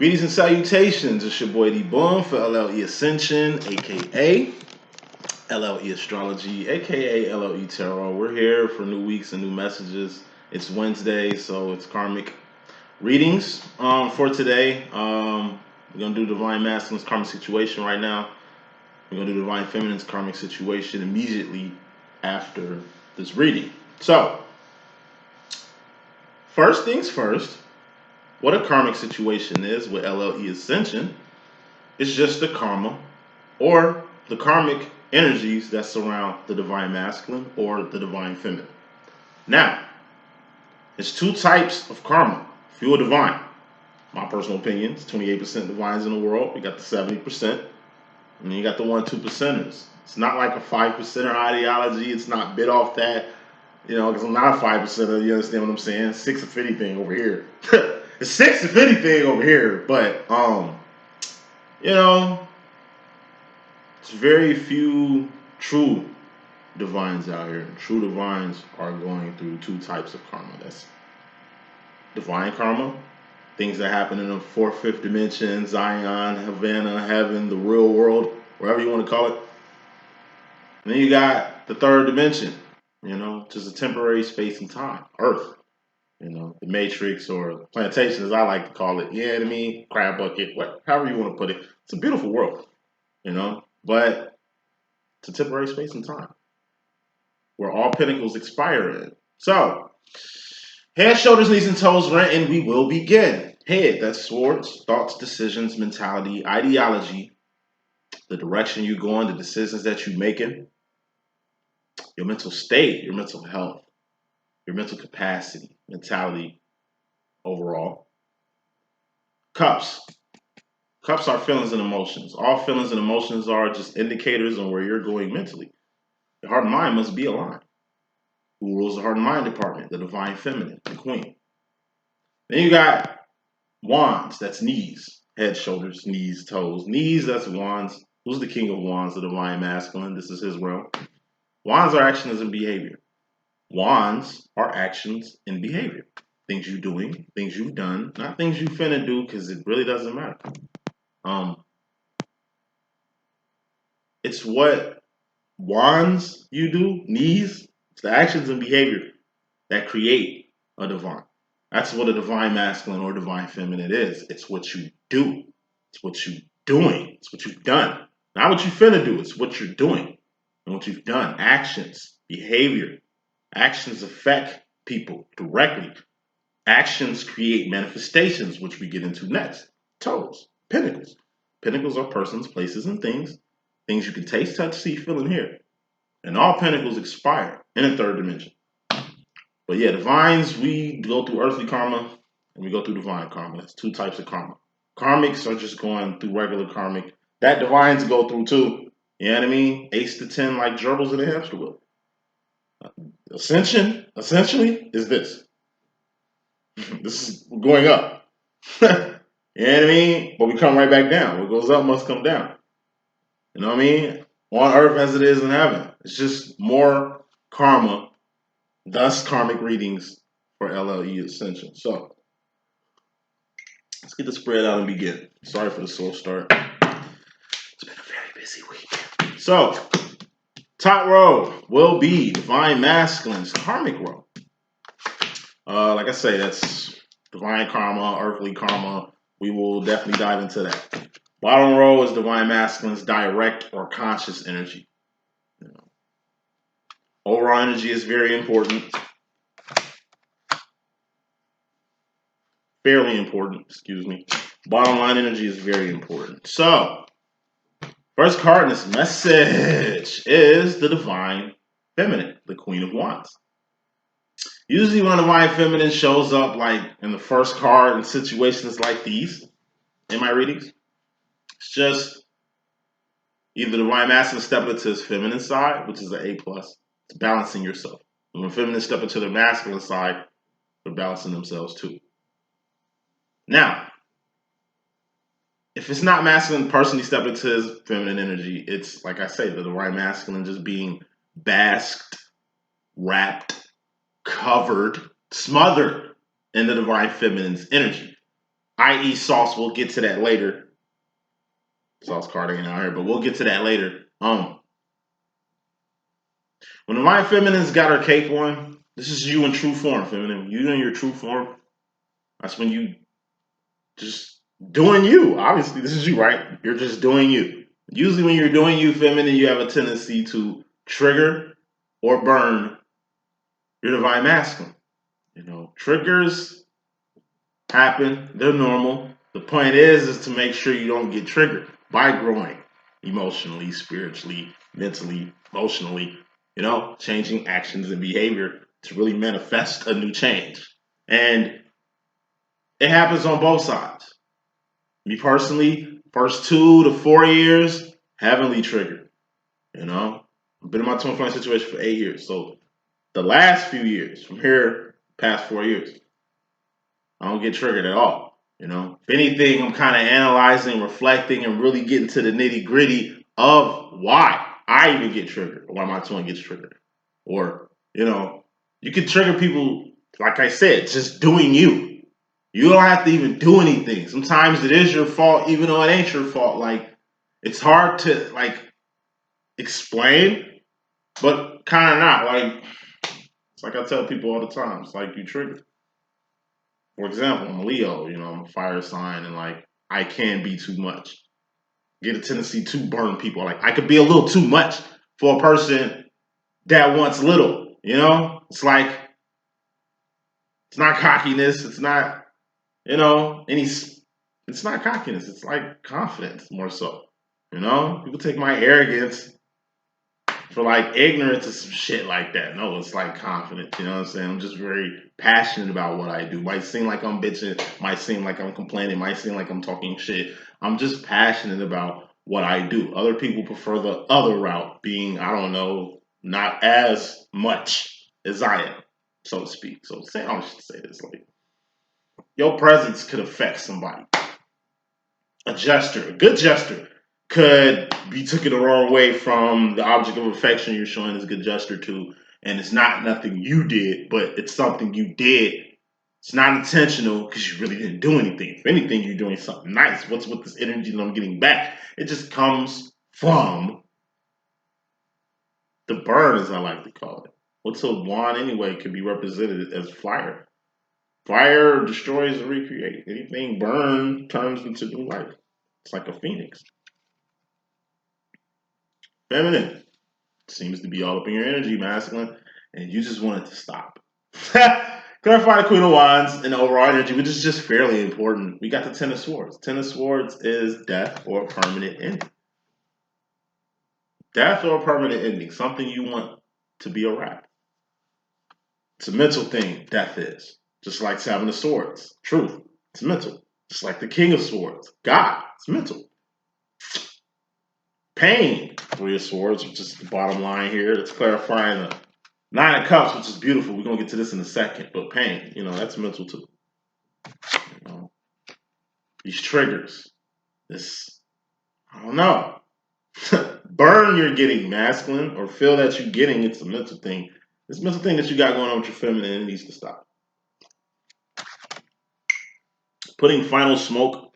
Greetings and salutations. It's your boy D.Boom for LLE Ascension, aka LLE Astrology, aka LLE Tarot. We're here for new weeks and new messages. It's Wednesday, so it's karmic readings for today. We're gonna do Divine Masculine's karmic situation right now. We're gonna do Divine Feminine's karmic situation immediately after this reading. So, first things first. What a karmic situation is with LLE Ascension is just the karma or the karmic energies that surround the Divine Masculine or the Divine Feminine. Now, there's two types of karma. Pure divine. My personal opinion, it's 28% divines in the world. You got the 70%, and then you got the 1-2%ers. It's not like a 5%er ideology. It's not bit off that, because I'm not a 5%er. You understand what I'm saying? 6 of anything over here. It's 6 of anything over here, but it's very few true divines out here. True divines are going through two types of karma. That's divine karma, things that happen in the 4th, 5th dimension, Zion, Havana, heaven, the real world, wherever you want to call it. And then you got the 3rd dimension, just a temporary space and time, Earth. The matrix or plantation, as I like to call it. You know what I mean? Crab bucket, however you want to put it. It's a beautiful world, but it's a temporary space and time where all pinnacles expire in. So, head, shoulders, knees, and toes, rent, and we will begin. Head, that's swords, thoughts, decisions, mentality, ideology, the direction you're going, the decisions that you're making, your mental state, your mental health, your mental capacity, mentality overall. Cups. Cups are feelings and emotions. All feelings and emotions are just indicators on where you're going mentally. The heart and mind must be aligned. Who rules the heart and mind department? The Divine Feminine, the Queen. Then you got wands. That's knees. Head, shoulders, knees, toes. Knees, that's wands. Who's the King of Wands? The Divine Masculine. This is his realm. Wands are actions and behavior. Wands are actions and behavior. Things you're doing, things you've done, not things you finna do, because it really doesn't matter. It's what wands you do, knees, it's the actions and behavior that create a divine. That's what a Divine Masculine or Divine Feminine is. It's what you do. It's what you're doing. It's what you've done. Not what you finna do, it's what you're doing and what you've done. Actions, behavior. Actions affect people directly. Actions create manifestations, which we get into next. Toes, pinnacles. Pinnacles are persons, places, and things. Things you can taste, touch, see, feel, and hear. And all pinnacles expire in a 3rd dimension. But yeah, divines, we go through earthly karma and we go through divine karma. That's 2 types of karma. Karmics are just going through regular karmic. That divines go through too. You know what I mean? 8 to 10 like gerbils in a hamster wheel. Ascension, essentially, is this. This is going up. You know what I mean? But we come right back down. What goes up must come down. You know what I mean? On earth as it is in heaven. It's just more karma, thus karmic readings for LLE Ascension. So, let's get the spread out and begin. Sorry for the slow start. It's been a very busy week. So, top row will be Divine Masculine's karmic row. Like I say, that's divine karma, earthly karma. We will definitely dive into that. Bottom row is Divine Masculine's direct or conscious energy. Overall energy is very important. Fairly important, excuse me. Bottom line energy is very important. So, first card in this message is the Divine Feminine, the Queen of Wands. Usually when a Divine Feminine shows up like in the first card in situations like these in my readings, it's just either the Divine Masculine stepping into his feminine side, which is an A+. It's balancing yourself. And when feminine step into the masculine side, they're balancing themselves too. Now, if it's not masculine personally step into his feminine energy, it's like I say, the Divine Masculine just being basked, wrapped, covered, smothered in the Divine Feminine's energy. i.e. sauce. We'll get to that later. Sauce card ain't out here, but we'll get to that later. When the Divine Feminine's got her cape on, this is you in true form, feminine. You in your true form. That's when you just doing you. Obviously, this is you, right? You're just doing you. Usually when you're doing you, feminine, you have a tendency to trigger or burn your divine masculine. You know, triggers happen. They're normal. The point is to make sure you don't get triggered by growing emotionally, spiritually, mentally, emotionally, you know, changing actions and behavior to really manifest a new change. And it happens on both sides. Me personally, first 2 to 4 years, heavily triggered. You know, I've been in my 25 situation for 8 years. So the last few years, from here, past 4 years, I don't get triggered at all. You know, if anything, I'm kind of analyzing, reflecting, and really getting to the nitty gritty of why I even get triggered, or why my twin gets triggered. Or, you know, you can trigger people, like I said, just doing you. You don't have to even do anything. Sometimes it is your fault, even though it ain't your fault. Like, it's hard to, like, explain, but kind of not. Like, it's like I tell people all the time. It's like you trigger. For example, I'm a Leo, you know, I'm a fire sign, and like I can be too much. Get a tendency to burn people. Like I could be a little too much for a person that wants little, you know? It's like it's not cockiness, it's not, you know, it's not cockiness, it's like confidence more so. You know? People take my arrogance for like ignorance or some shit like that. No, it's like confidence. You know what I'm saying? I'm just very passionate about what I do. Might seem like I'm bitching, might seem like I'm complaining, might seem like I'm talking shit. I'm just passionate about what I do. Other people prefer the other route, being, I don't know, not as much as I am, so to speak. So say I should say this, like your presence could affect somebody. A gesture, a good gesture, could be taken the wrong way from the object of affection you're showing this good gesture to, and it's not nothing you did, but it's something you did. It's not intentional because you really didn't do anything. If anything, you're doing something nice. What's with this energy that I'm getting back? It just comes from the burn, as I like to call it. What's a wand anyway can be represented as fire. Fire destroys and recreates. Anything burned turns into new life. It's like a phoenix. Feminine seems to be all up in your energy, masculine, and you just want it to stop. Clarify the Queen of Wands and the overall energy, which is just fairly important. We got the Ten of Swords. Ten of Swords is death or permanent ending. Death or permanent ending, something you want to be a wrap. It's a mental thing, death is. Just like Seven of Swords, truth, it's mental. Just like the King of Swords, God, it's mental. Pain, Three of Swords, which is the bottom line here. It's clarifying the Nine of Cups, which is beautiful. We're going to get to this in a second. But pain, you know, that's mental too. You know, these triggers, this, I don't know. Burn you're getting masculine or feel that you're getting, it's a mental thing. This mental thing that you got going on with your feminine, it needs to stop. Putting final smoke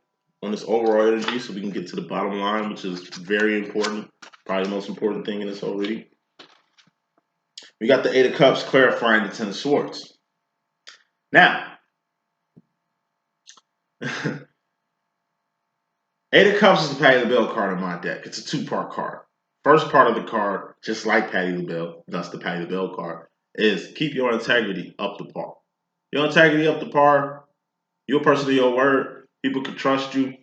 on this overall energy so we can get to the bottom line, which is very important. Probably the most important thing in this whole reading. We got the Eight of Cups clarifying the Ten of Swords. Now, Eight of Cups is the Patty LaBelle card in my deck. It's a two-part card. First part of the card, just like Patty LaBelle, thus the Patty LaBelle card, is keep your integrity up to par. Your integrity up to par, you're a person of your word. People can trust you.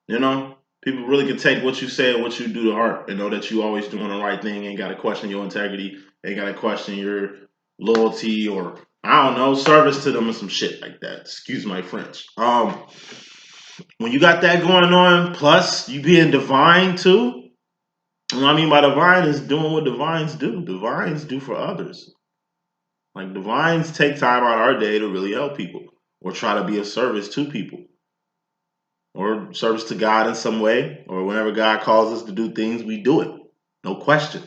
You know, people really can take what you say and what you do to heart and know that you always doing the right thing. Ain't got to question your integrity. Ain't got to question your loyalty or, I don't know, service to them or some shit like that. Excuse my French. When you got that going on, plus you being divine too. What I mean by divine is doing what divines do. Divines do for others. Like divines take time out of our day to really help people or try to be of service to people. Or service to God in some way, or whenever God calls us to do things, we do it. No question.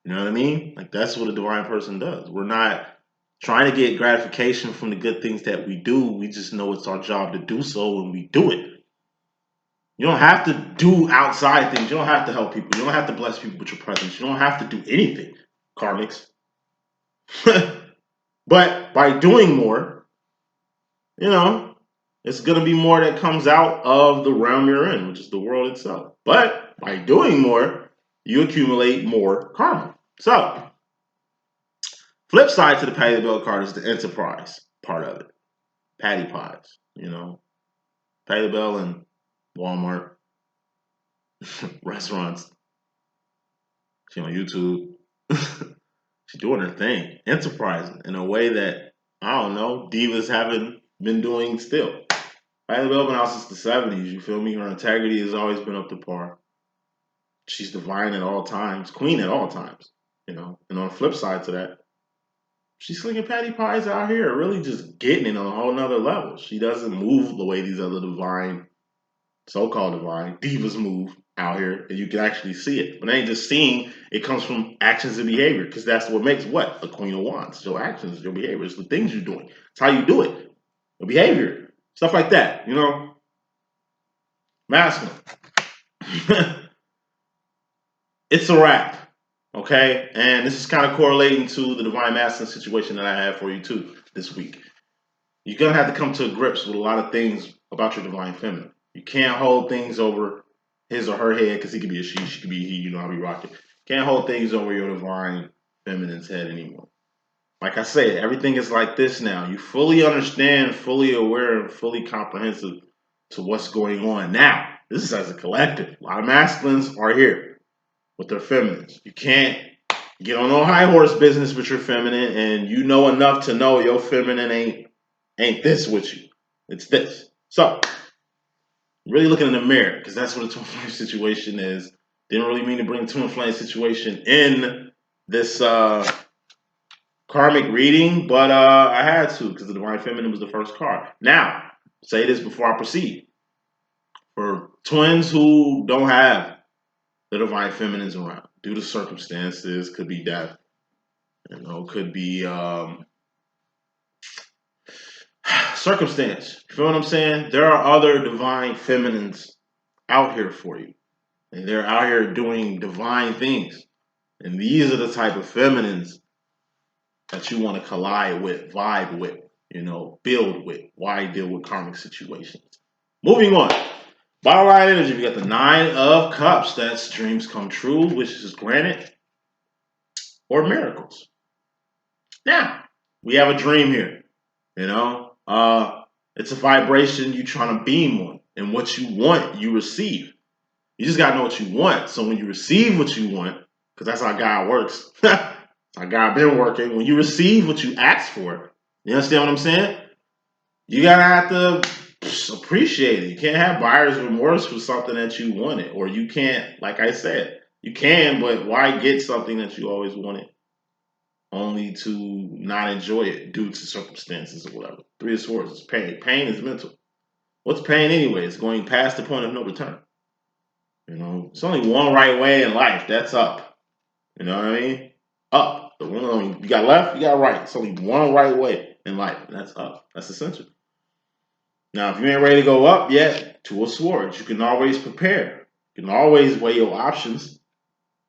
You know what I mean? Like that's what a divine person does. We're not trying to get gratification from the good things that we do. We just know it's our job to do so, and we do it. You don't have to do outside things. You don't have to help people. You don't have to bless people with your presence. You don't have to do anything, karmics. But by doing more, you know, it's going to be more that comes out of the realm you're in, which is the world itself. But by doing more, you accumulate more karma. So, flip side to the Patty the Bell card is the enterprise part of it. Patty pies, Patty the Bell and Walmart, restaurants. She on YouTube. She's doing her thing, enterprising in a way that I don't know divas haven't been doing still. Patty the Bell been out since the '70s. You feel me? Her integrity has always been up to par. She's divine at all times, queen at all times. And on the flip side to that, she's slinging patty pies out here, really just getting it on a whole nother level. She doesn't move the way these other divine, so-called divine divas move out here, and you can actually see it. But it ain't just seeing, it comes from actions and behavior, because that's what makes what? A queen of wands. Your actions, your behavior, it's the things you're doing. It's how you do it. Your behavior. Stuff like that, Masculine. It's a wrap. Okay? And this is kind of correlating to the divine masculine situation that I have for you too this week. You're gonna have to come to grips with a lot of things about your divine feminine. You can't hold things over his or her head, because he could be a she could be he, I'll be rocking. Can't hold things over your divine feminine's head anymore. Like I said, everything is like this now. You fully understand, fully aware, and fully comprehensive to what's going on now. This is as a collective. A lot of masculines are here with their feminines. You can't get on no high horse business with your feminine, and you know enough to know your feminine ain't this with you. It's this. So, really looking in the mirror, because that's what a twin flame situation is. Didn't really mean to bring twin flame situation in this karmic reading, but I had to, because the divine feminine was the first card. Now, say this before I proceed. For twins who don't have the divine feminines around, due to circumstances, could be death, could be circumstance. You feel what I'm saying? There are other divine feminines out here for you. And they're out here doing divine things. And these are the type of feminines that you want to collide with, vibe with, build with. Why deal with karmic situations? Moving on. Bottom line energy, we got the Nine of Cups. That's dreams come true, wishes granted, or miracles. Now, we have a dream here. It's a vibration you trying to beam on. And what you want, you receive. You just gotta know what you want. So when you receive what you want, because that's how God works. That's how God been working. When you receive what you ask for, you understand what I'm saying? You gotta have to appreciate it. You can't have buyer's remorse for something that you wanted. Or you can't, like I said, you can, but why get something that you always wanted only to not enjoy it due to circumstances or whatever? Three of Swords is pain. Pain is mental. What's pain anyway? It's going past the point of no return. It's only one right way in life. That's up. You know what I mean? Up. The one you got left, you got right. It's only one right way in life, and that's up. That's essential. Now, if you ain't ready to go up yet, Two of Swords, you can always prepare. You can always weigh your options.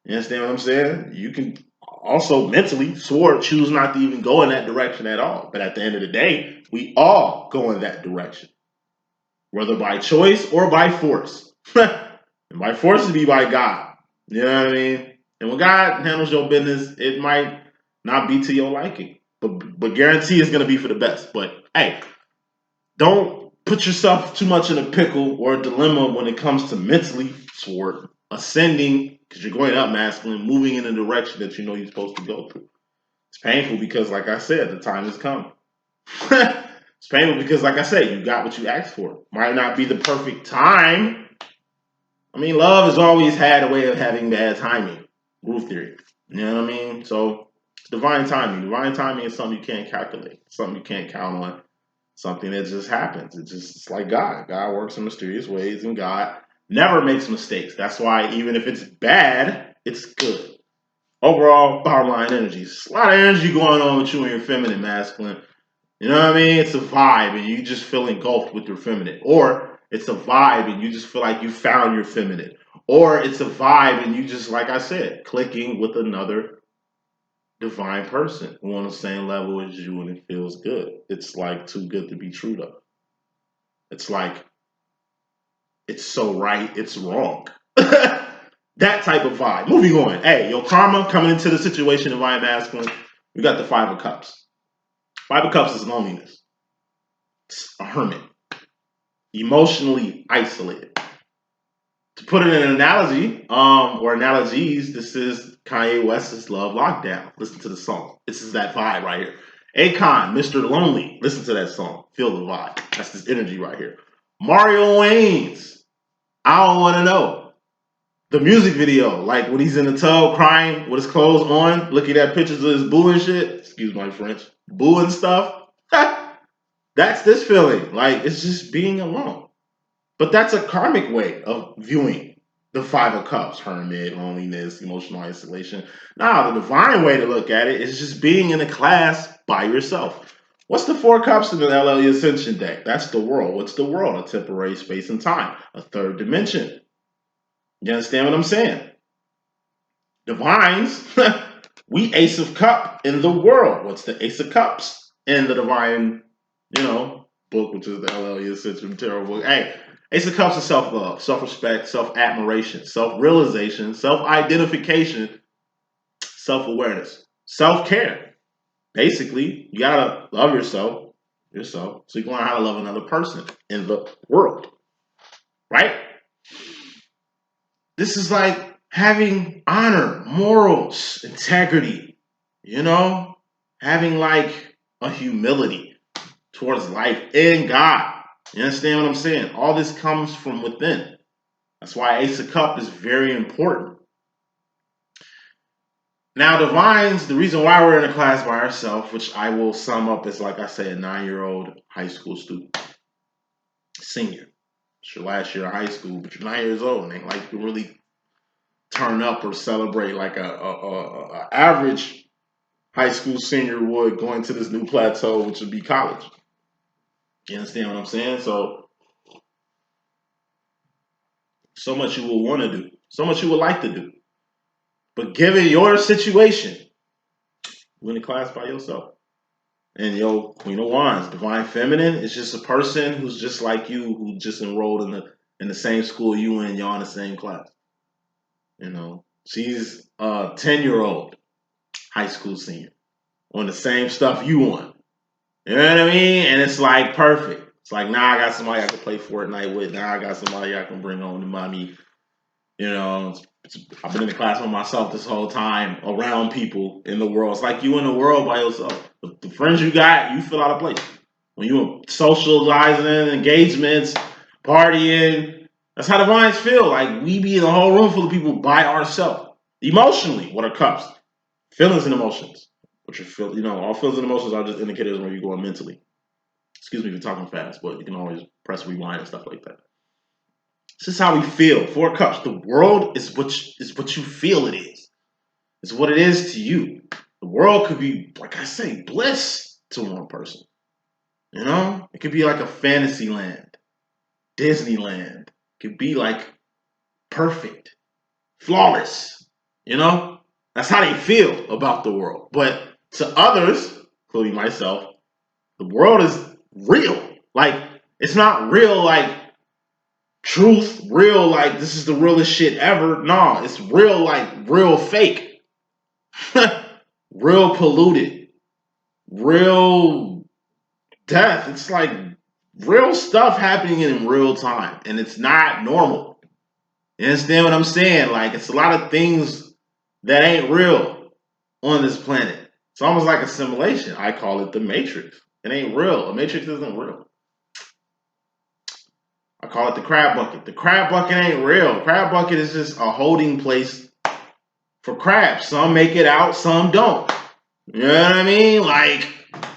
You understand what I'm saying? You can also mentally, Sword, choose not to even go in that direction at all. But at the end of the day, we all go in that direction, whether by choice or by force. And by force to be by God. You know what I mean? And when God handles your business, it might not be to your liking. But guarantee it's gonna be for the best. But hey, don't put yourself too much in a pickle or a dilemma when it comes to mentally Sword ascending, because you're going up masculine, moving in a direction that you know you're supposed to go through. It's painful because, like I said, the time has come. It's painful because, like I said, you got what you asked for. Might not be the perfect time. I mean, love has always had a way of having bad timing. Rule theory. You know what I mean? So, it's divine timing. Divine timing is something you can't calculate. Something you can't count on. Something that just happens. It's like God. God works in mysterious ways, and God never makes mistakes. That's why even if it's bad, it's good. Overall, bottom line energy. It's a lot of energy going on with you and your feminine, masculine. You know what I mean? It's a vibe and you just feel engulfed with your feminine. Or it's a vibe and you just feel like you found your feminine. Or it's a vibe and you just, like I said, clicking with another divine person who on the same level as you and it feels good. It's like too good to be true though. It's like it's so right, it's wrong. That type of vibe. Moving on. Hey, your karma coming into the situation, divine masculine. We got the Five of Cups. Five of Cups is loneliness. It's a hermit. Emotionally isolated. To put it in an analogy, or analogies, this is Kanye West's Love Lockdown. Listen to the song. This is that vibe right here. Akon, Mr. Lonely. Listen to that song. Feel the vibe. That's this energy right here. Mario Wayne's I Don't Want to Know. The music video, like when he's in the tub crying with his clothes on, looking at pictures of his boo and shit. Excuse my French. Boo and stuff. That's this feeling. Like it's just being alone. But that's a karmic way of viewing the Five of Cups, hermit, loneliness, emotional isolation. Now, the divine way to look at it is just being in a class by yourself. What's the Four Cups in the LLE Ascension deck? That's the world. What's the world? A temporary space and time, a third dimension. You understand what I'm saying? Divines, we Ace of Cup in the world. What's the Ace of Cups in the divine, book, which is the LLE Ascension Tarot book? Hey, Ace of Cups is self-love, self-respect, self-admiration, self-realization, self-identification, self-awareness, self-care. Basically, you gotta love yourself, so you can learn how to love another person in the world, right? This is like having honor, morals, integrity, having like a humility towards life and God. You understand what I'm saying? All this comes from within. That's why Ace of Cup is very important. Now, divines, the reason why we're in a class by ourselves, which I will sum up as, like I said, a 9-year-old high school student, senior. It's your last year of high school, but you're 9 years old and ain't like you can really turn up or celebrate like a average high school senior would going to this new plateau, which would be college. You understand what I'm saying? So much you will want to do, so much you would like to do. But given your situation, you're in a class by yourself. And your Queen of Wands, Divine Feminine, is just a person who's just like you, who just enrolled in the same school you in, y'all in the same class. She's a 10-year-old high school senior on the same stuff you on. You know what I mean? And it's like perfect. It's like now I got somebody I can play Fortnite with. Now I got somebody I can bring home to mommy. I've been in the class by myself this whole time around people in the world. It's like you in the world by yourself. The friends you got, you feel out of place. When you socializing, engagements, partying, that's how divines feel. Like we be in a whole room full of people by ourselves. Emotionally, what are cups? Feelings and emotions. What you feel, all feelings and emotions are just indicators where you're going mentally. Excuse me for talking fast, but you can always press rewind and stuff like that. This is how we feel. Four Cups. The world is what you feel it is. It's what it is to you. The world could be, like I say, bliss to one person. It could be like a fantasy land, Disneyland. It could be like perfect, flawless. That's how they feel about the world. But to others, including myself, the world is real. Like it's not real like truth, real like this is the realest shit ever. No, it's real like real fake, real polluted, real death. It's like real stuff happening in real time, and it's not normal. You understand what I'm saying? Like it's a lot of things that ain't real on this planet. It's almost like a simulation. I call it the Matrix. It ain't real. The Matrix isn't real. I call it the crab bucket. The crab bucket ain't real. Crab bucket is just a holding place for crabs. Some make it out, some don't. You know what I mean? Like,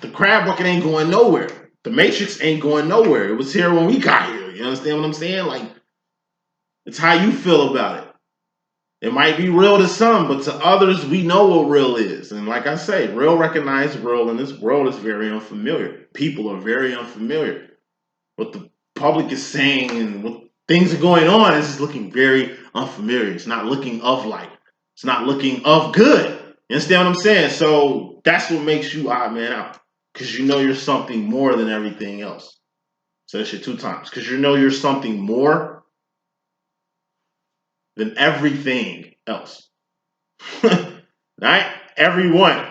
the crab bucket ain't going nowhere. The Matrix ain't going nowhere. It was here when we got here. You understand what I'm saying? Like, it's how you feel about it. It might be real to some, but to others, we know what real is. And like I say, real recognize real in this world is very unfamiliar. People are very unfamiliar. What the public is saying and what things are going on is just looking very unfamiliar. It's not looking of light. It's not looking of good. You understand what I'm saying? So that's what makes you odd man out. Because you know you're something more than everything else. So that shit 2 times. Because you know you're something more than everything else. Right? Everyone.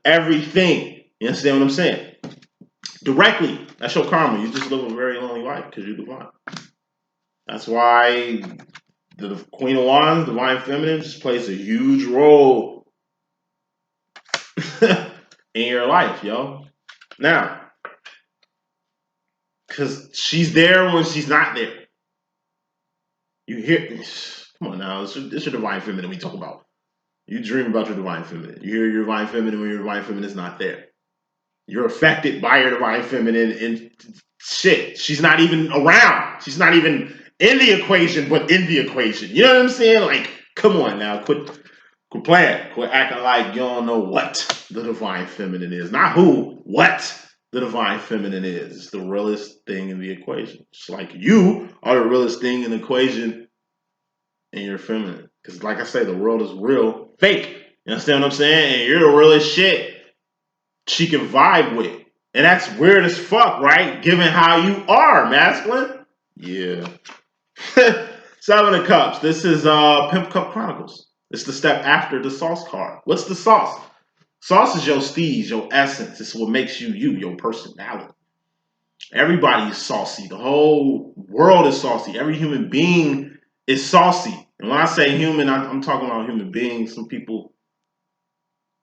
Everything. You understand what I'm saying? Directly. That's your karma. You just live a very lonely life because you're divine. That's why the Queen of Wands, Divine Feminine, just plays a huge role in your life, yo. Now, because she's there when she's not there. You hear, come on now, it's your Divine Feminine we talk about. You dream about your Divine Feminine. You hear your Divine Feminine when your Divine Feminine is not there. You're affected by your Divine Feminine and shit. She's not even around. She's not even in the equation, but in the equation. You know what I'm saying? Like, come on now. Quit playing. Quit acting like you don't know what the Divine Feminine is. Not who, what the Divine Feminine is. It's the realest thing in the equation. Just like you are the realest thing in the equation in your feminine. Because like I say, the world is real fake. You understand what I'm saying? And you're the realest shit she can vibe with. And that's weird as fuck, right? Given how you are, masculine. Yeah. 7 of Cups. This is Pimp Cup Chronicles. It's the step after the sauce card. What's the sauce? Sauce is your steez, your essence. It's what makes you you, your personality. Everybody is saucy. The whole world is saucy. Every human being is saucy. And when I say human, I'm talking about human beings. Some people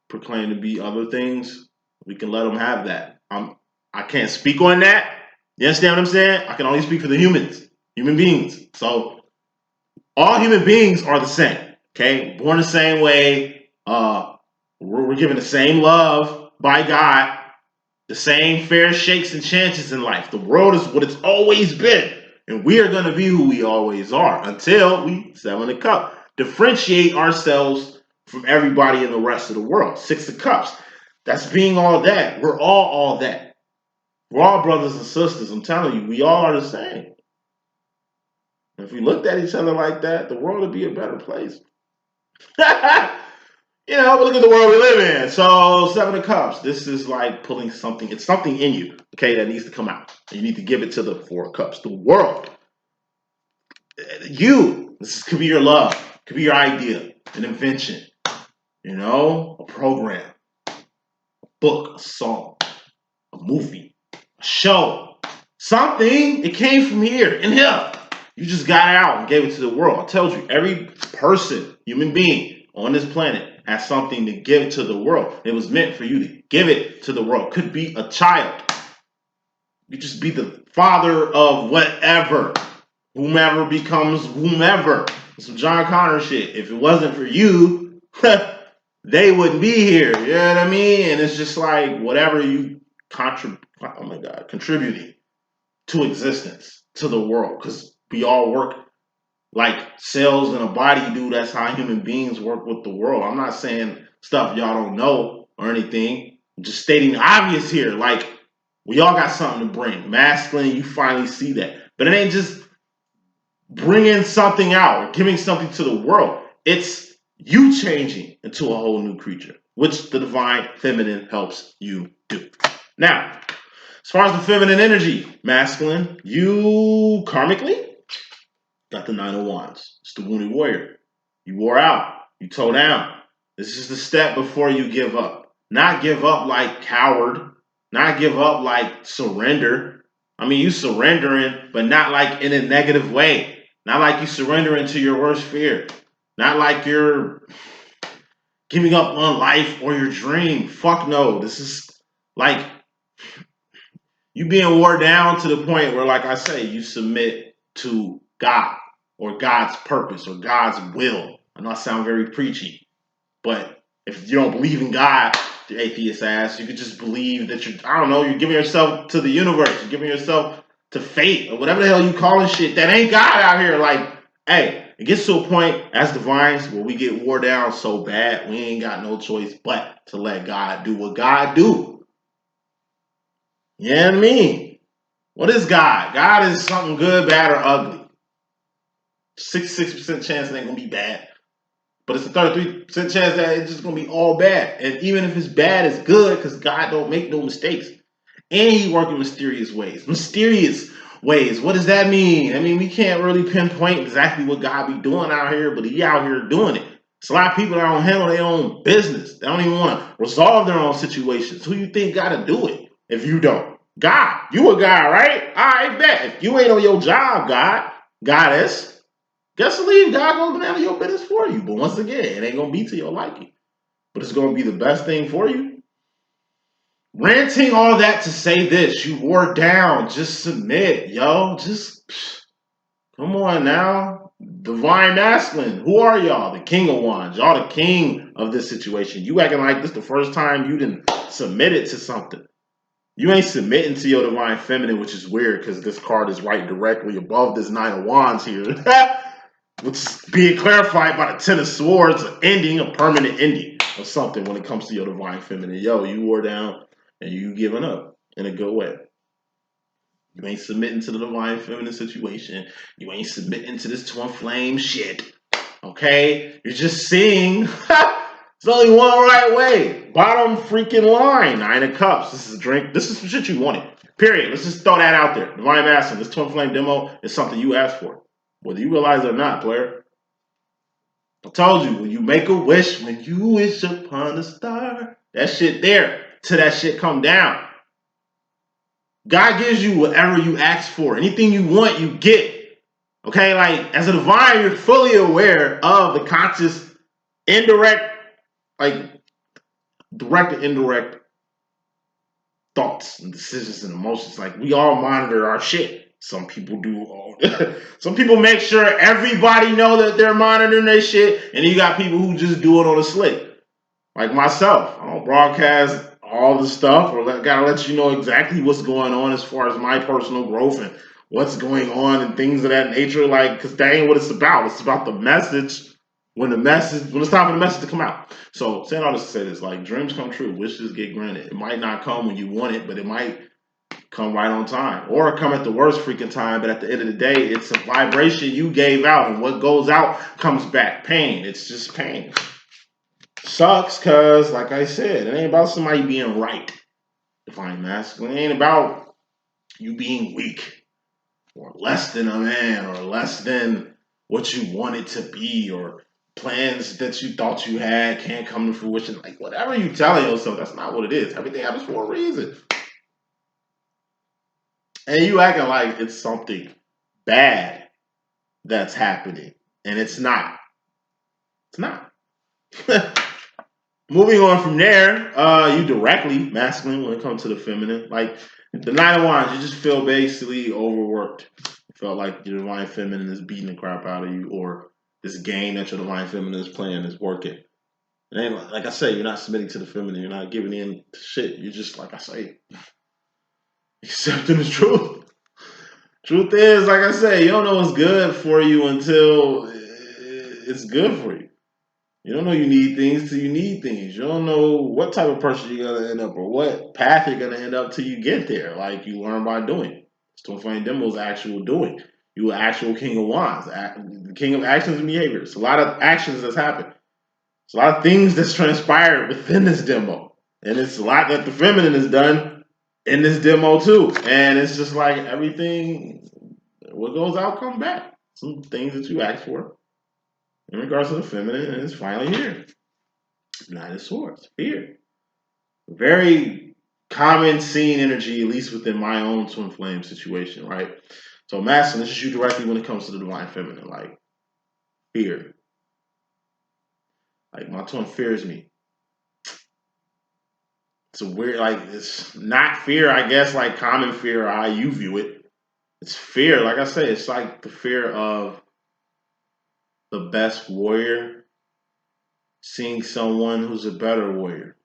proclaim to be other things. We can let them have that. I can't speak on that. You understand what I'm saying? I can only speak for the humans, human beings. So all human beings are the same. Okay, born the same way. We're given the same love by God, the same fair shakes and chances in life. The world is what it's always been, and we are going to be who we always are until we 7 of Cups. Differentiate ourselves from everybody in the rest of the world. 6 of Cups. That's being all that. We're all that. We're all brothers and sisters. I'm telling you, we all are the same. If we looked at each other like that, the world would be a better place. You know, but look at the world we live in. So 7 of Cups. This is like pulling something. It's something in you, okay, that needs to come out. And you need to give it to the 4 of Cups. The world. You. This could be your love. Could be your idea. An invention. You know, a program. A book. A song. A movie. A show. Something. It came from here. In here. You just got it out and gave it to the world. I told you, every person, human being on this planet has something to give to the world. It was meant for you to give it to the world. Could be a child. You just be the father of whatever. Whomever becomes whomever. Some John Connor shit. If it wasn't for you, they wouldn't be here. You know what I mean? And it's just like whatever you contributing to existence, to the world. Because we all work like cells in a body do. That's how human beings work with the world. I'm not saying stuff y'all don't know or anything. I'm just stating the obvious here. Like, we all got something to bring. Masculine, you finally see that. But it ain't just bringing something out or giving something to the world. It's you changing into a whole new creature, which the Divine Feminine helps you do. Now, as far as the feminine energy, masculine, you karmically got the 9 of Wands. It's the wounded warrior. You wore out. You toe down. This is the step before you give up. Not give up like coward. Not give up like surrender. I mean, you surrendering, but not like in a negative way. Not like you surrendering to your worst fear. Not like you're giving up on life or your dream. Fuck no. This is like you being wore down to the point where, like I say, you submit to God or God's purpose or God's will. I know I sound very preachy, but if you don't believe in God, the atheist ass, you could just believe that you're giving yourself to the universe, you're giving yourself to fate or whatever the hell you calling shit that ain't God out here. Like, hey, it gets to a point as divines where we get wore down so bad we ain't got no choice but to let God do what God do. You know what I mean? What is God? God is something good, bad, or ugly. 66% chance it ain't gonna be bad. But it's a 33% chance that it's just gonna be all bad. And even if it's bad, it's good because God don't make no mistakes. And he work in mysterious ways. Mysterious ways. What does that mean? I mean, we can't really pinpoint exactly what God be doing out here, but he out here doing it. It's a lot of people that don't handle their own business. They don't even want to resolve their own situations. Who you think got to do it if you don't? God. You a guy, right? I bet. If you ain't on your job, goddess, guess leave. God gonna handle your business for you. But once again, it ain't gonna be to your liking. But it's gonna be the best thing for you. Ranting all that to say this, you wore down. Just submit, yo. Just come on now. Divine masculine. Who are y'all? The king of wands. Y'all the king of this situation. You acting like this the first time you didn't submit it to something. You ain't submitting to your divine feminine, which is weird because this card is right directly above this 9 of wands here. Which is being clarified by the 10 of swords, an ending, a permanent ending of something when it comes to your divine feminine. Yo, you wore down. And you giving up in a good way. You ain't submitting to the divine feminine situation. You ain't submitting to this twin flame shit. Okay? You're just seeing there's only one right way. Bottom freaking line. 9 of cups. This is a drink. This is some shit you wanted. Period. Let's just throw that out there. Divine masculine. This twin flame demo is something you asked for. Whether you realize it or not, player. I told you, when you make a wish, when you wish upon a star, that shit there. Till that shit come down. God gives you whatever you ask for. Anything you want, you get. Okay, like as a divine, you're fully aware of the conscious, indirect, like direct and indirect thoughts and decisions and emotions. Like we all monitor our shit. Some people do. Some people make sure everybody know that they're monitoring their shit, and you got people who just do it on a slick. Like myself, I don't broadcast all the stuff or gotta let you know exactly what's going on as far as my personal growth and what's going on and things of that nature. Like, cause that ain't what it's about. It's about the message when it's time for the message to come out. So saying all this to say this, like dreams come true, wishes get granted. It might not come when you want it, but it might come right on time or come at the worst freaking time. But at the end of the day, it's a vibration you gave out, and what goes out comes back. Pain. It's just pain. Sucks because, like I said, it ain't about somebody being right. Divine masculine. It ain't about you being weak or less than a man or less than what you want it to be or plans that you thought you had can't come to fruition. Like, whatever you telling yourself, that's not what it is. Everything happens for a reason. And you acting like it's something bad that's happening. And it's not. It's not. Moving on from there, you directly masculine when it comes to the feminine. Like the 9 of wands, you just feel basically overworked. You felt like your divine feminine is beating the crap out of you, or this game that your divine feminine is playing is working. And then, like I say, you're not submitting to the feminine. You're not giving in to shit. You're just, like I say, accepting the truth. Truth is, like I say, you don't know what's good for you until it's good for you. You don't know you need things till you need things. You don't know what type of person you're gonna end up or what path you're gonna end up till you get there. Like you learn by doing. Twin Flame Demo is actual doing. You an actual king of wands, the king of actions and behaviors. A lot of actions that's happened. It's a lot of things that's transpired within this demo. And it's a lot that the feminine has done in this demo too. And it's just like everything, what goes out comes back. Some things that you asked for in regards to the feminine, and it's finally here. 9 of swords, fear. Very common scene energy, at least within my own twin flame situation, right? So masculine, this is you directly when it comes to the divine feminine, like fear. Like my twin fears me. It's a weird, like it's not fear, I guess, like common fear, how you view it. It's fear, like I say, it's like the fear of the best warrior seeing someone who's a better warrior.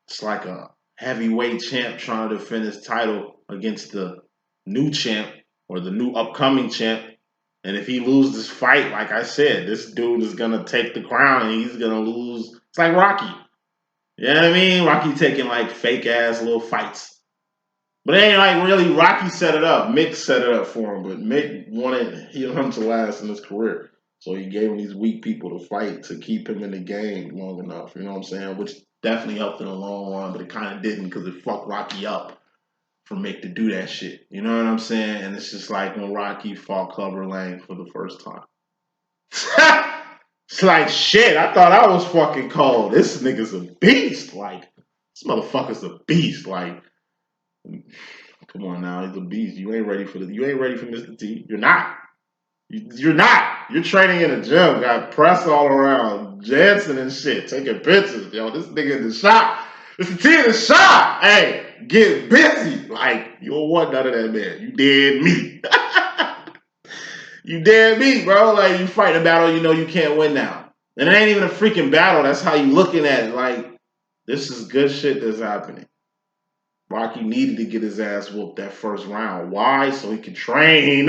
It's like a heavyweight champ trying to defend his title against the new champ or the new upcoming champ, And if he loses this fight, like I said, this dude is gonna take the crown and he's gonna lose. It's like Rocky. You know what I mean? Rocky taking like fake ass little fights. But it ain't like really Rocky set it up. Mick set it up for him, but Mick wanted him to last in his career. So he gave him these weak people to fight to keep him in the game long enough. You know what I'm saying? Which definitely helped in the long run, but it kind of didn't because it fucked Rocky up for Mick to do that shit. You know what I'm saying? And it's just like when Rocky fought Clubber Lang for the first time. It's like, shit, I thought I was fucking cold. This nigga's a beast. Like, this motherfucker's a beast. Like, come on now, he's a beast. You ain't ready for Mr. T. You're not. You're not. You're training in a gym, got press all around, Jansen and shit, taking pictures. Yo, this nigga in the shop. Mr. T in the shop. Hey, get busy. Like, you don't want none of that, man. You dead meat. You dead meat, bro. Like, you fight a battle you know you can't win now. And it ain't even a freaking battle. That's how you looking at it. Like, this is good shit that's happening. Rocky needed to get his ass whooped that first round. Why? So he could train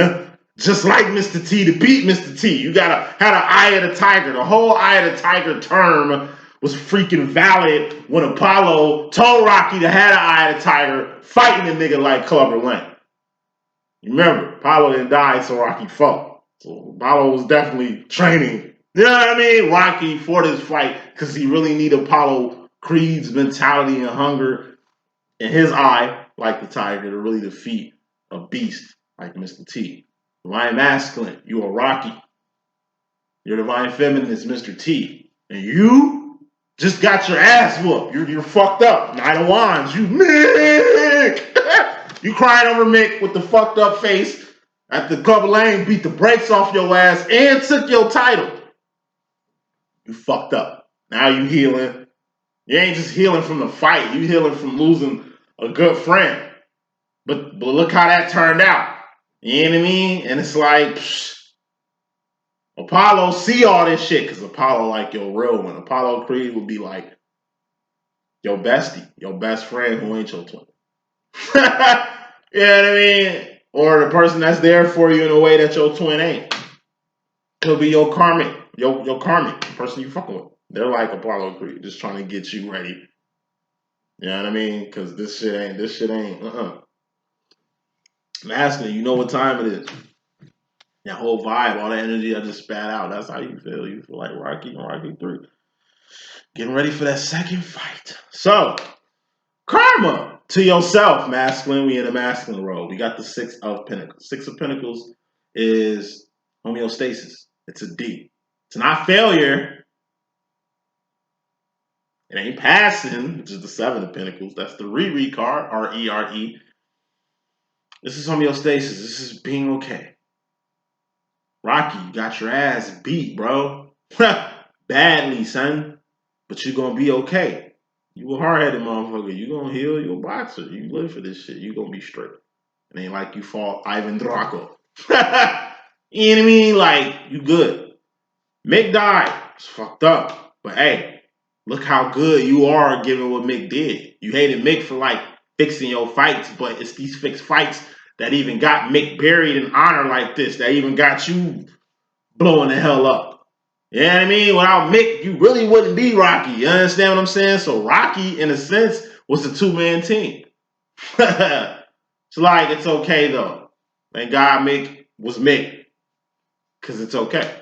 just like Mr. T to beat Mr. T. You had an eye of the tiger. The whole eye of the tiger term was freaking valid when Apollo told Rocky to have an eye of the tiger fighting a nigga like Clubber Lang. You remember, Apollo didn't die so Rocky fought. So Apollo was definitely training. You know what I mean? Rocky fought his fight because he really needed Apollo Creed's mentality and hunger in his eye, like the tiger, to really defeat a beast like Mr. T. Divine masculine, you are Rocky. Your divine feminine is Mr. T. And you just got your ass whooped. You're fucked up. Knight of Wands, you Mick. You crying over Mick with the fucked up face at the Clubber Lang beat the brakes off your ass and took your title. You fucked up. Now you healing. You ain't just healing from the fight. You healing from losing a good friend. But look how that turned out. You know what I mean? And it's like, Apollo see all this shit because Apollo like your real one. Apollo Creed would be like your bestie, your best friend who ain't your twin. You know what I mean? Or the person that's there for you in a way that your twin ain't. He'll be your karmic, your karmic, the person you fucking with. They're like Apollo Creed, just trying to get you ready. You know what I mean? Because this shit ain't. Masculine, you know what time it is. That whole vibe, all that energy I just spat out, that's how you feel. You feel like Rocky and Rocky 3. Getting ready for that second fight. So, karma to yourself, masculine. We in a masculine role. We got the Six of Pentacles. Six of Pentacles is homeostasis. It's a D. It's not failure. It ain't passing, which is the Seven of Pentacles. That's the Re card, R-E-R-E. This is homeostasis. This is being okay. Rocky, you got your ass beat, bro. Badly, son. But you're going to be okay. You a hard-headed motherfucker. You going to heal. You a boxer. You live for this shit. You going to be straight. It ain't like you fought Ivan Drago. You know what I mean? Like, you good. Mick died. It's fucked up. But hey, look how good you are given what Mick did. You hated Mick for like fixing your fights, but it's these fixed fights that even got Mick buried in honor like this. That even got you blowing the hell up. You know what I mean? Without Mick, you really wouldn't be Rocky. You understand what I'm saying? So Rocky, in a sense, was a two-man team. It's like, it's okay, though. Thank God Mick was Mick. Because it's okay.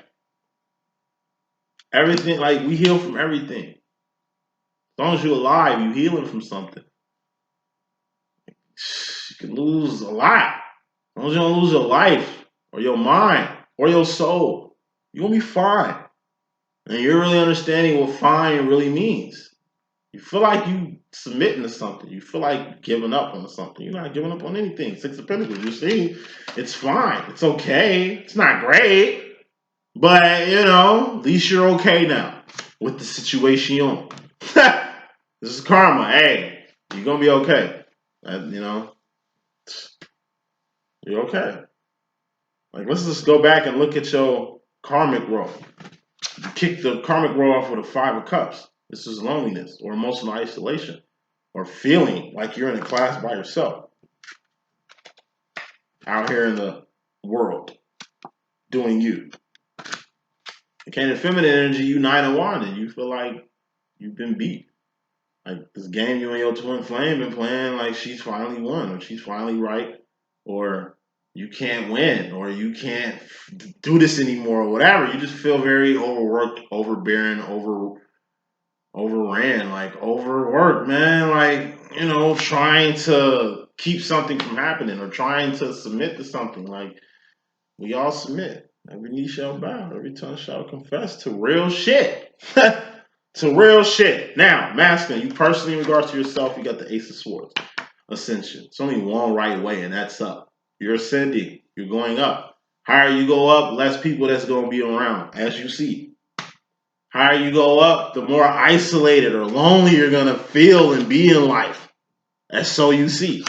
Everything, like, we heal from everything. As long as you're alive, you're healing from something. You can lose a lot. As long as you don't lose your life, or your mind, or your soul, you're going to be fine. And you're really understanding what fine really means. You feel like you submitting to something. You feel like giving up on something. You're not giving up on anything. Six of Pentacles, you see, it's fine. It's okay. It's not great. But, you know, at least you're okay now with the situation. This is karma. Hey, you're going to be okay. You know, you're okay. Like, let's just go back and look at your karmic role. You kick the karmic role off with a Five of Cups. This is loneliness or emotional isolation or feeling like you're in a class by yourself out here in the world. doing you. Okay, in feminine energy, you 9 of Wands, and you feel like you've been beat. Like this game you and your twin flame been playing, like she's finally won, or she's finally right, or you can't win, or you can't do this anymore, or whatever. You just feel very overworked, overbearing, overran, like overworked, man. Like, you know, trying to keep something from happening or trying to submit to something. Like, we all submit. Every knee shall bow, every tongue shall confess to real shit. To real shit. Now, masculine, you personally, in regards to yourself, you got the Ace of Swords. Ascension. It's only one right way, and that's up. You're ascending. You're going up. Higher you go up, less people that's going to be around, as you see. Higher you go up, the more isolated or lonely you're going to feel and be in life. That's so you see.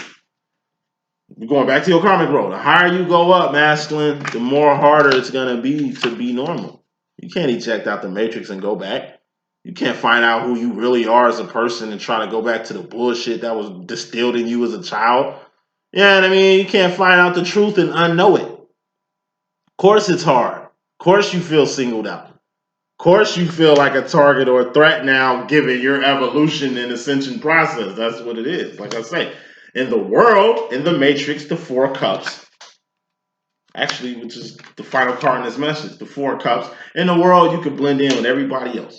Going back to your karmic road, the higher you go up, masculine, the more harder it's going to be normal. You can't eject out the matrix and go back. You can't find out who you really are as a person and try to go back to the bullshit that was distilled in you as a child. You know what I mean? You can't find out the truth and unknow it. Of course it's hard. Of course you feel singled out. Of course you feel like a target or a threat now given your evolution and ascension process. That's what it is. Like I say, in the world, in the matrix, the 4 cups, actually, which is the final card in this message, the 4 cups. In the world, you can blend in with everybody else.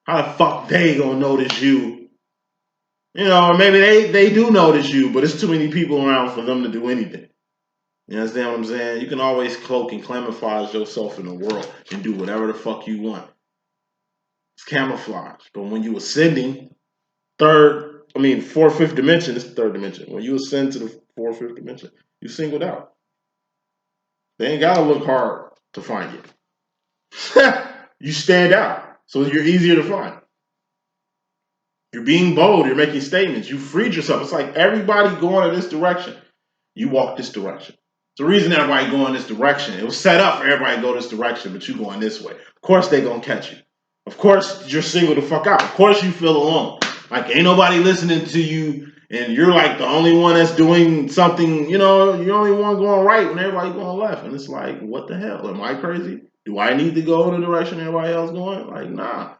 How the fuck they gonna notice you? You know, or maybe they do notice you, but it's too many people around for them to do anything. You understand what I'm saying? You can always cloak and camouflage yourself in the world and do whatever the fuck you want. It's camouflage. But when you ascending, fourth, fifth dimension, it's the third dimension. When you ascend to the fourth, fifth dimension, you singled out. They ain't gotta look hard to find you. You stand out, so you're easier to find. You're being bold. You're making statements. You freed yourself. It's like everybody going in this direction. You walk this direction. It's the reason everybody going this direction. It was set up for everybody to go this direction, but you going this way. Of course they gonna catch you. Of course you're single the fuck out. Of course you feel alone. Like ain't nobody listening to you, and you're like the only one that's doing something. You know, you're the only one going right when everybody going left. And it's like, what the hell? Am I crazy? Do I need to go in the direction everybody else going? Like, nah.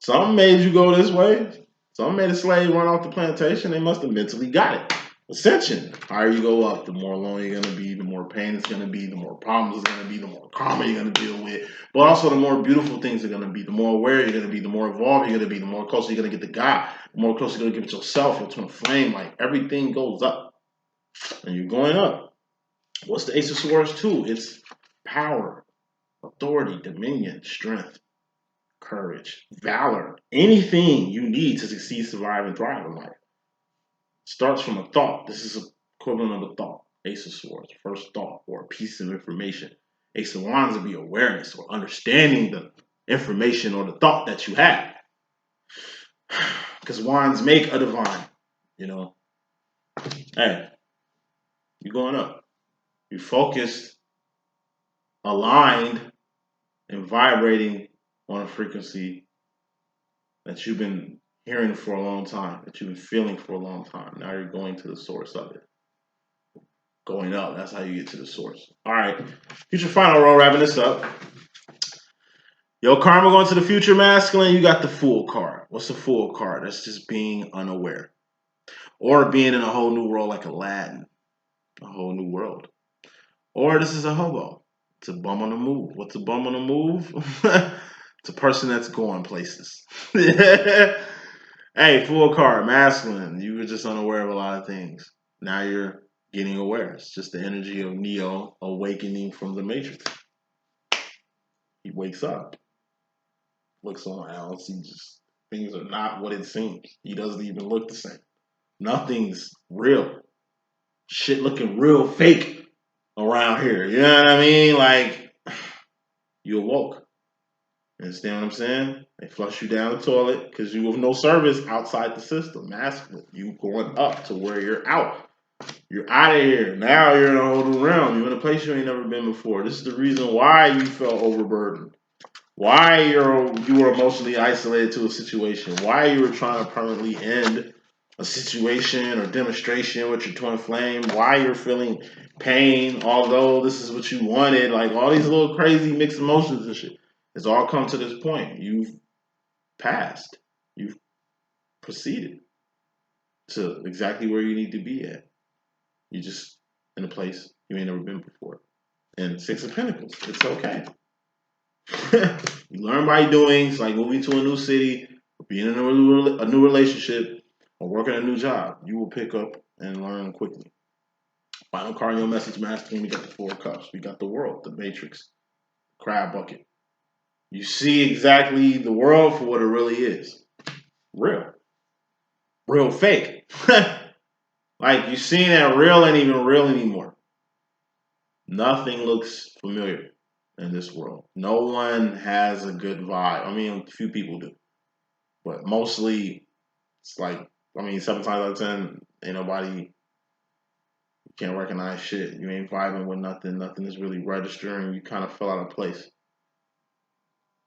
Some made you go this way. Some made a slave run off the plantation. They must have mentally got it. Ascension. The higher you go up, the more lonely you're going to be, the more pain it's going to be, the more problems it's going to be, the more karma you're going to deal with. But also the more beautiful things are going to be, the more aware you're going to be, the more evolved you're going to be, the more closer you're going to get to God, the more closer you're going to get to yourself, your twin flame. Like everything goes up. And you're going up. What's the Ace of Swords too? It's power, authority, dominion, strength, courage, valor, anything you need to succeed, survive, and thrive in life. Starts from a thought. This is equivalent of a thought. Ace of Swords, first thought or a piece of information. Ace of Wands would be awareness or understanding the information or the thought that you have. Because wands make a divine, you know. Hey, you're going up. You're focused, aligned, and vibrating on a frequency that you've been hearing for a long time, that you've been feeling for a long time. Now you're going to the source of it. Going up, that's how you get to the source. All right, future final roll, wrapping this up. Yo, karma going to the future masculine, you got the Fool card. What's the Fool card? That's just being unaware. Or being in a whole new world like Aladdin. A whole new world. Or this is a hobo. It's a bum on the move. What's a bum on the move? It's a person that's going places. Hey, Fool card, masculine. You were just unaware of a lot of things. Now you're getting aware. It's just the energy of Neo awakening from the Matrix. He wakes up, looks around else. He just things are not what it seems. He doesn't even look the same. Nothing's real. Shit looking real fake around here. You know what I mean? Like you awoke. Understand what I'm saying? They flush you down the toilet because you have no service outside the system. Masculine. You going up to where you're out. You're out of here. Now you're in a whole new realm. You're in a place you ain't never been before. This is the reason why you felt overburdened. Why you were emotionally isolated to a situation. Why you were trying to permanently end a situation or demonstration with your twin flame, why you're feeling pain, although this is what you wanted, like all these little crazy mixed emotions and shit. It's all come to this point. You've passed. You've proceeded to exactly where you need to be at. You're just in a place you ain't never been before. And Six of Pentacles, it's okay. You learn by doing. It's like moving to a new city, being in a new relationship, or working a new job. You will pick up and learn quickly. Final card in your message, masculine. We got the Four of Cups. We got the World, the Matrix, crab bucket. You see exactly the world for what it really is. Real fake. Like you seeing that real ain't even real anymore. Nothing looks familiar in this world. No one has a good vibe. I mean, a few people do. But mostly, it's like, I mean, 7 times out of 10, ain't nobody, you can't recognize shit. You ain't vibing with nothing. Nothing is really registering. You kind of fell out of place.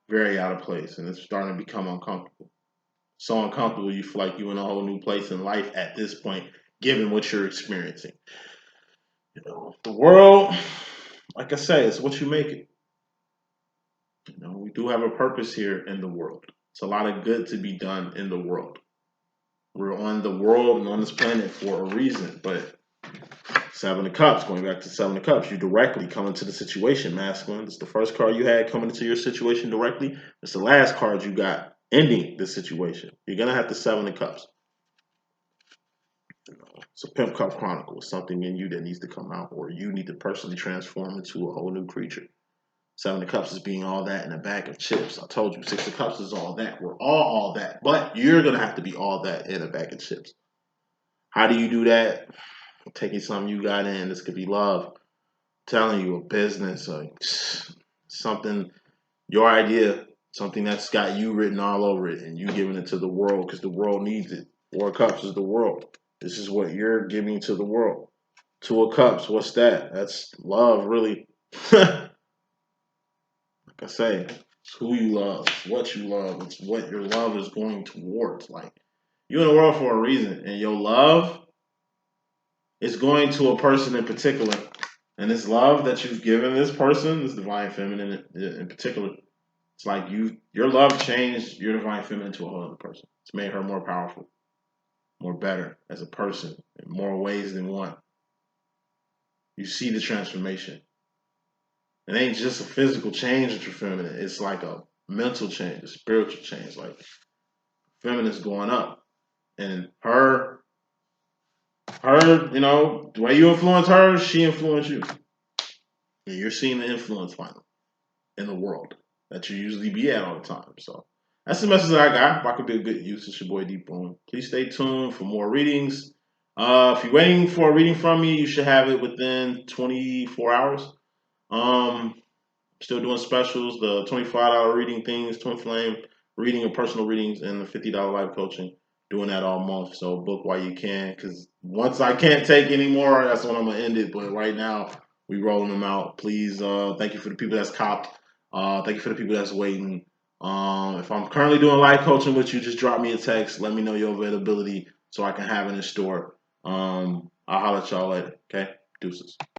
Very out of place. And it's starting to become uncomfortable. So uncomfortable, you feel like you're in a whole new place in life at this point, given what you're experiencing. You know, the world, like I say, it's what you make it. You know, we do have a purpose here in the world. It's a lot of good to be done in the world. We're on the world and on this planet for a reason, but Seven of Cups, going back to Seven of Cups, you directly come into the situation, masculine. It's the first card you had coming into your situation directly. It's the last card you got ending the situation. You're going to have the Seven of Cups. You know, it's a Pimp Cup Chronicle. It's something in you that needs to come out, or you need to personally transform into a whole new creature. Seven of Cups is being all that in a bag of chips. I told you, Six of Cups is all that. We're all that. But you're going to have to be all that in a bag of chips. How do you do that? Taking something you got in. This could be love. I'm telling you, a business, something, your idea, something that's got you written all over it, and you giving it to the world because the world needs it. Four of Cups is the world. This is what you're giving to the world. Two of Cups, what's that? That's love, really. Like I say, it's who you love, it's what you love, it's what your love is going towards. Like, you're in the world for a reason, and your love is going to a person in particular. And this love that you've given this person, this divine feminine in particular, it's like your love changed your divine feminine to a whole other person. It's made her more powerful, more better as a person in more ways than one. You see the transformation. It ain't just a physical change with your feminine. It's like a mental change, a spiritual change. Like feminine's going up. And her, you know, the way you influence her, she influenced you. And you're seeing the influence finally in the world that you usually be at all the time. So that's the message that I got. If I could be a good use, it's your boy D.Boom. Please stay tuned for more readings. If you're waiting for a reading from me, you should have it within 24 hours. Still doing specials, the $25 reading things, twin flame reading and personal readings, and the $50 live coaching. Doing that all month. So book while you can, because once I can't take anymore, that's when I'm gonna end it. But right now, we rolling them out. Please, thank you for the people that's copped. Thank you for the people that's waiting. If I'm currently doing live coaching with you, just drop me a text. Let me know your availability so I can have it in store. I'll holler at y'all later. Okay, deuces.